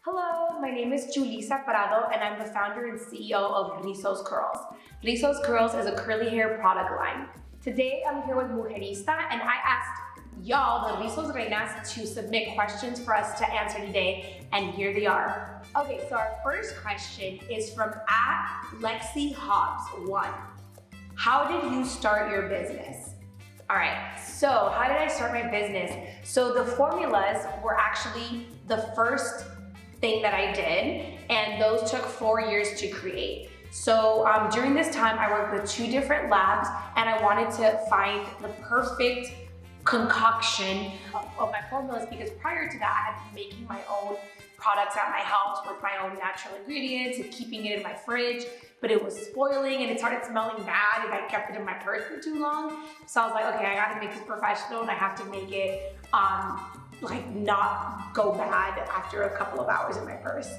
Hello, my name is Julissa Prado and I'm the founder and CEO of Rizos Curls. Rizos Curls is a curly hair product line. Today I'm here with Mujerista and I asked y'all, the Rizos Reinas, to submit questions for us to answer today, and here they are. Okay, so our first question is from @LexiHobbs1. How did you start your business? All right, so how did I start my business? So the formulas were actually the first thing that I did, and those took 4 years to create. So during this time, I worked with 2 different labs, and I wanted to find the perfect concoction of my formulas, because prior to that, I had been making my own products at my house with my own natural ingredients and keeping it in my fridge, but it was spoiling and it started smelling bad if I kept it in my purse for too long. So I was like, okay, I gotta make this professional and I have to make it not go bad after a couple of hours in my purse.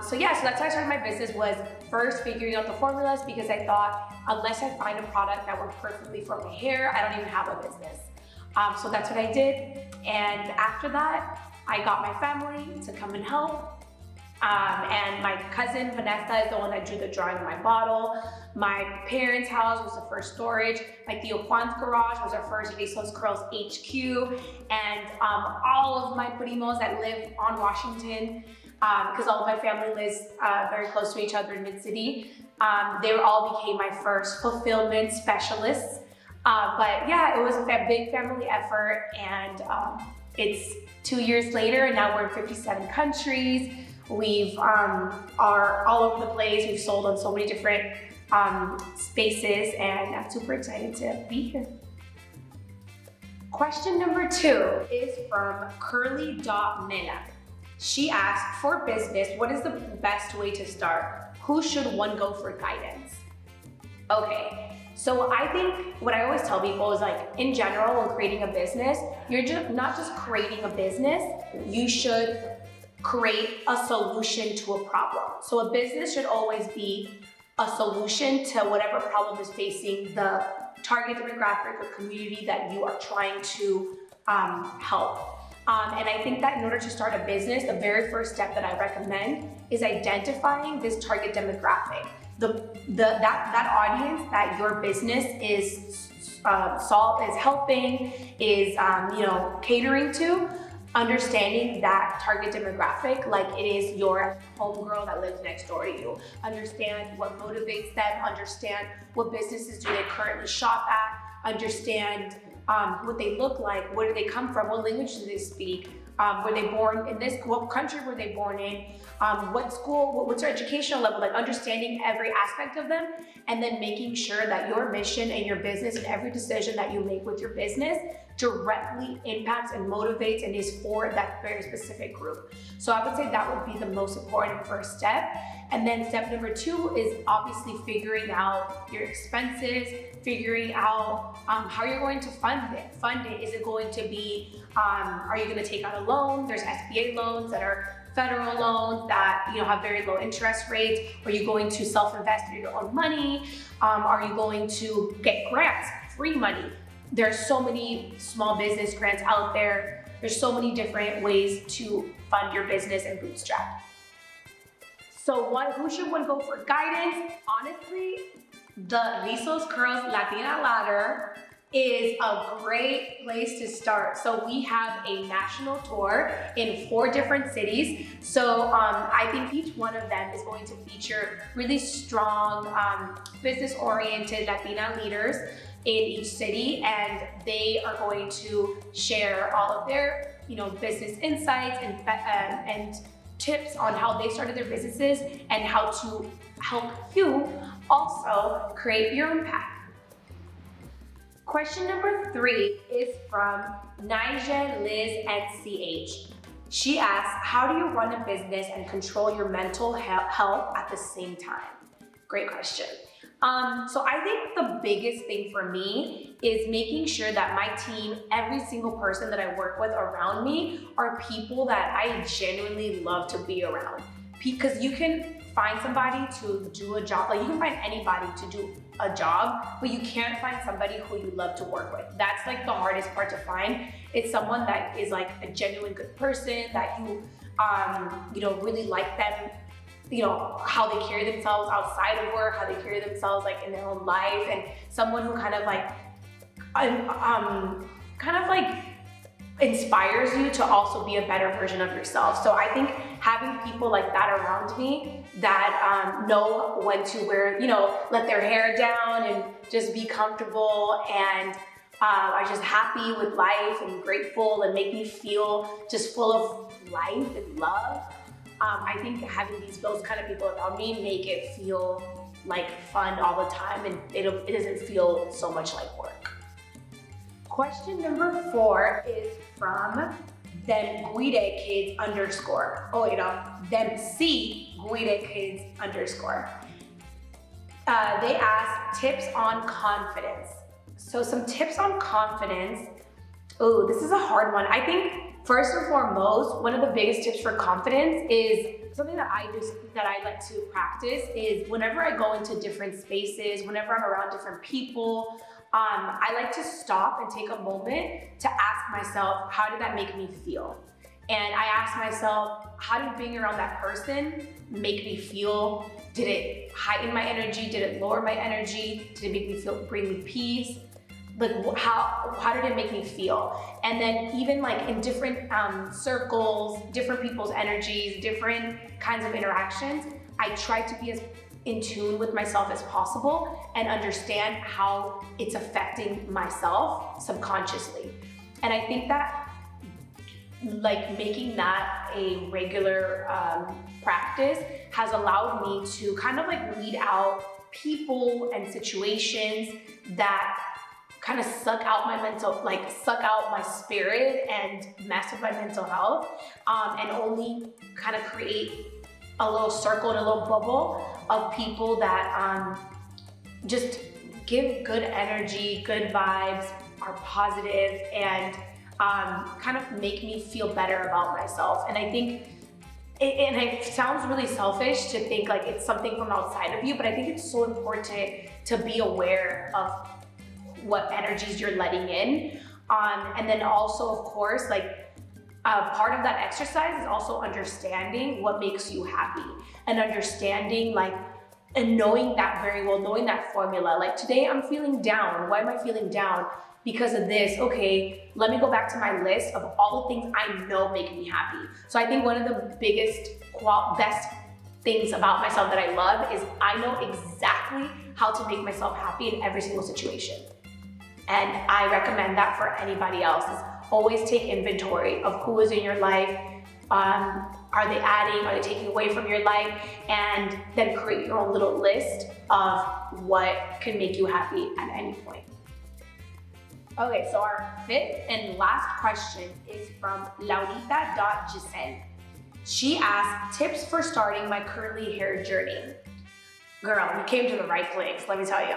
So that's how I started my business, was first figuring out the formulas, because I thought unless I find a product that works perfectly for my hair, I don't even have a business. So that's what I did. And after that, I got my family to come and help. And my cousin Vanessa is the one that drew the drawing of my bottle. My parents' house was the first storage. My Tío Juan's garage was our first Rizos Curls HQ. And all of my primos that live on Washington, because all of my family lives very close to each other in Mid-City, they all became my first fulfillment specialists. But yeah, it was a big family effort, and it's 2 years later, and now we're in 57 countries. We've are all over the place. We've sold on so many different spaces, and I'm super excited to be here. Question number 2 is from Curly.Nena. She asked, for business, what is the best way to start? Who should one go for guidance? Okay, so I think what I always tell people is, like, in general, when creating a business, you're just not just creating a business, you should create a solution to a problem. So a business should always be a solution to whatever problem is facing the target demographic or community that you are trying to help. And I think that in order to start a business, the very first step that I recommend is identifying this target demographic. That audience that your business is helping, is catering to. Understanding that target demographic like it is your homegirl that lives next door to you. Understand what motivates them, understand what businesses do they currently shop at, understand what they look like, where do they come from, what language do they speak, were they born in this, what country were they born in, what school, what's their educational level, like understanding every aspect of them, and then making sure that your mission and your business and every decision that you make with your business directly impacts and motivates and is for that very specific group. So I would say that would be the most important first step. And then step number 2 is obviously figuring out your expenses, figuring out how you're going to fund it. Is it going to be, are you going to take out a loan? There's SBA loans that are federal loans that have very low interest rates. Are you going to self-invest your own money? Are you going to get grants, free money? There's so many small business grants out there. There's so many different ways to fund your business and bootstrap. So who should one go for guidance? Honestly, the Rizos Curls Latina Ladder is a great place to start. So we have a national tour in 4 different cities. So I think each one of them is going to feature really strong, business-oriented Latina leaders in each city, and they are going to share all of their business insights and tips on how they started their businesses and how to help you also create your impact. Question number 3 is from Nija Liz NCH. She asks, how do you run a business and control your mental health at the same time? Great question. So I think the biggest thing for me is making sure that my team, every single person that I work with around me, are people that I genuinely love to be around. Because you can find somebody to do a job, like you can find anybody to do a job, but you can't find somebody who you love to work with. That's like the hardest part to find. It's someone that is like a genuine good person that you really like them, how they carry themselves outside of work, how they carry themselves like in their own life, and someone who kind of like inspires you to also be a better version of yourself. So I think having people like that around me that know when to wear, let their hair down and just be comfortable and are just happy with life and grateful and make me feel just full of life and love. I think having those kind of people around me make it feel like fun all the time, and it doesn't feel so much like work. Question number 4 is from them Guide Kids _ them C Guide Kids _ they ask tips on confidence. So some tips on confidence. Oh, this is a hard one. I think first and foremost, one of the biggest tips for confidence is something that I like to practice is whenever I go into different spaces, whenever I'm around different people, I like to stop and take a moment to ask myself, how did that make me feel? And I ask myself, how did being around that person make me feel? Did it heighten my energy? Did it lower my energy? Did it make me bring me peace? Like how did it make me feel? And then even like in different circles, different people's energies, different kinds of interactions, I try to be as in tune with myself as possible and understand how it's affecting myself subconsciously. And I think that like making that a regular practice has allowed me to kind of like weed out people and situations that kind of suck out my spirit and mess with my mental health, and only kind of create a little circle and a little bubble of people that just give good energy, good vibes, are positive, and kind of make me feel better about myself. And I think, it sounds really selfish to think like it's something from outside of you, but I think it's so important to be aware of what energies you're letting in. And then also, of course, like part of that exercise is also understanding what makes you happy and understanding and knowing that very well, knowing that formula. Like today I'm feeling down. Why am I feeling down? Because of this. Okay, let me go back to my list of all the things I know make me happy. So I think one of the best things about myself that I love is I know exactly how to make myself happy in every single situation. And I recommend that for anybody else. Is always take inventory of who is in your life. Are they adding? Are they taking away from your life? And then create your own little list of what can make you happy at any point. Okay, so our 5th and last question is from Laurita.Giselle. She asked tips for starting my curly hair journey. Girl, you came to the right place, let me tell you.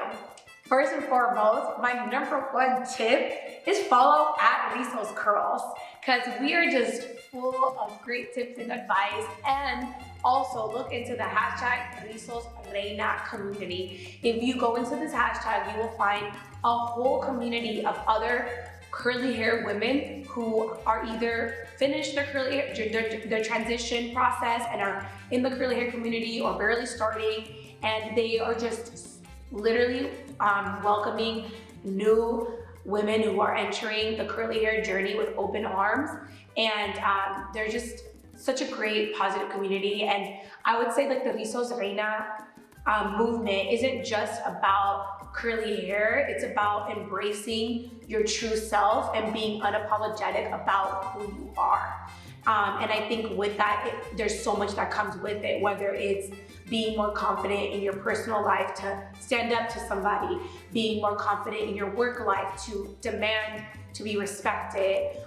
First and foremost, my number 1 tip is follow at Rizos Curls, because we are just full of great tips and advice. And also look into the hashtag Rizos Reina community. If you go into this hashtag, you will find a whole community of other curly hair women who are either finished their curly hair, their transition process and are in the curly hair community or barely starting, and they are just literally welcoming new women who are entering the curly hair journey with open arms. And they're just such a great positive community. And I would say like the Rizos Reina movement isn't just about curly hair, it's about embracing your true self and being unapologetic about who you are. And I think with that, there's so much that comes with it, whether it's being more confident in your personal life to stand up to somebody, being more confident in your work life to demand to be respected,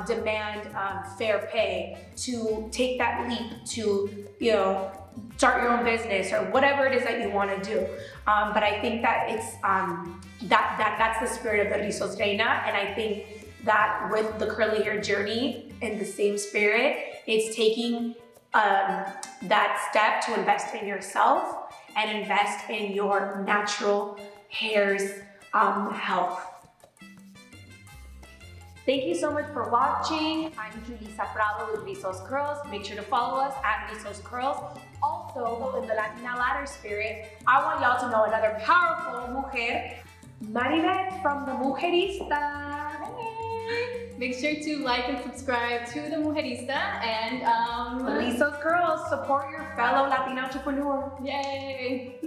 demand fair pay, to take that leap to, start your own business or whatever it is that you want to do. But I think that it's that's the spirit of the Rizos Reina, and I think that with the curly hair journey in the same spirit, it's taking that step to invest in yourself and invest in your natural hair's health. Thank you so much for watching. I'm Julissa Prado with Rizos Curls. Make sure to follow us at Rizos Curls. Also, in the Latina ladder spirit, I want y'all to know another powerful mujer, Maribeth from the Mujerista. Hey. Make sure to like and subscribe to the Mujerista and Rizos Curls, support your fellow Latina entrepreneur. Yay!